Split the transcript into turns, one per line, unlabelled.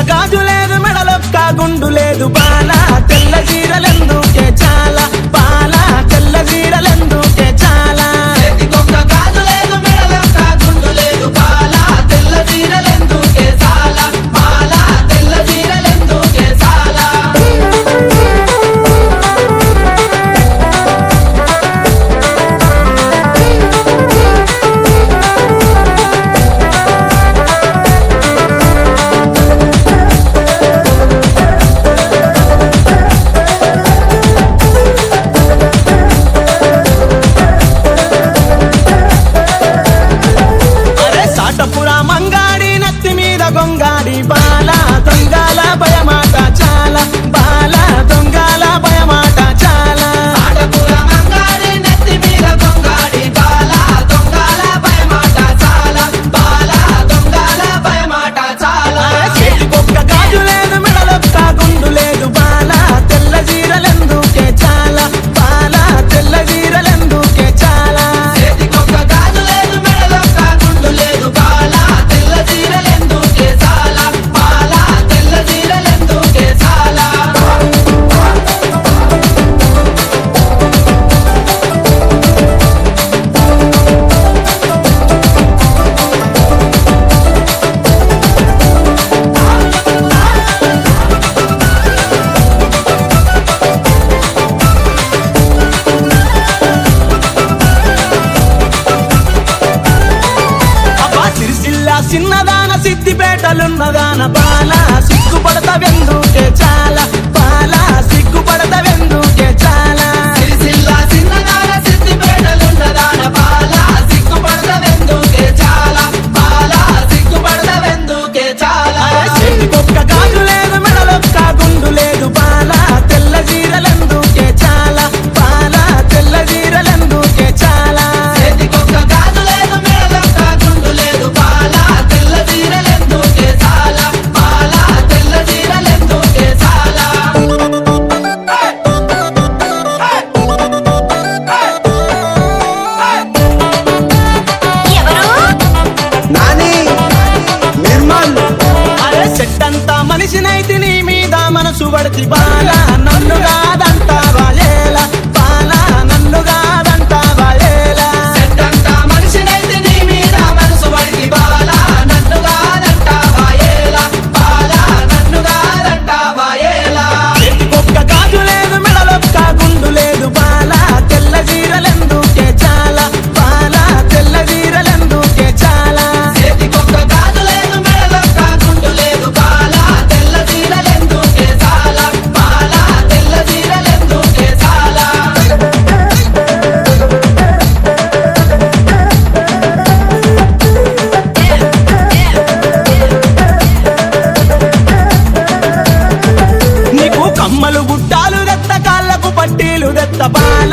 గాజు లేదు మెడలొక్క గుండు లేదు బాల తెల్ల చీరలెందుకే చాలా బాల తెల్ల చీరలెందుకే చాలా
చేతికొక్క గాజు లేదు మెడలొక్క గుండు లేదు బాల తెల్ల చీరలెందుకే చాలా బాల తెల్ల చీరలెందుకే చాలా
అరే సాటపురా మంగాడి నత్తి మీద గొంగాడి బాల దొంగల భయమాట చాలా బాల దొంగల భయమాట చాలా
ఆటపుర మంగాడి నెత్తి మీద గొంగాడి బాల దొంగల భయమాట చాలా బాల దొంగల భయమాట చాలా
అరే చేతికొక్క గాజు లేదు మెడలొక్క గుండు లేదు బాల తెల్ల చీరలెందుకే చాలా బాల తెల్ల చీరలెందుకే చాలా
చేతికొక్క గాజు లేదు మెడలొక్క గుండు లేదు బాల తెల్ల చీరలెందుకే చాలా బాల తెల్ల చీరలెందుకే చాలా
అబ్బా సిరిసిల్ల చిన్నదాన సిద్దిపేటలున్నదాన బాల సిగ్గుపడతావెందుకే చాలా బాల సిగ్గుపడతావెందుకే చాలా
సిరిసిల్ల చిన్నదాన సిద్దిపేటలున్నదాన బాల సిగ్గుపడతవెందుకే చాలా బాల సిగ్గుపడతవెందుకే చాలా
అరే చేతికొక్క గాజు లేదు మెడలొక్క గుండు లేదు బాల తెల్ల చీరలెందుకే చాలా బాల తెల్ల చీరలెందుకే చాలా
చేతికొక్క గాజు లేదు మెడలొక్క గుండు లేదు బాల తెల్ల చీరలెందుకే చాలా బాల తెల్ల చీరలెందుకే చాలా
నాని నిర్మల్
అరే చెట్టంతా మనిషినైతే నీ మీద మనసు పడితే బాల నన్ను కాదంటావా ఏలా బాల నన్ను కాదంటావా ఏలా
చెట్టంతా మనిషినైతే నీ మీద మనసు పడితి బాల నన్ను కాదంటావా ఏలా బాల నన్ను కాదంటావా ఏలా
చేతికొక్క గాజు లేదు మెడలొక్క గుండు లేదు బాల తెల్ల చీరలెందుకే చాలా బాల తెల్ల చీరలెందుకే చాలా
చేతికొక్క గాజు లేదు మెడలొక్క గుండు లేదు బాల తెల్ల చీరలెందుకే చాలా బాల తెల్ల చీరలెందుకే చాలా
నీకు కమ్మలు గుట్టాలు దెత్త కాళ్ళకు పట్టీలు దెత్త బాల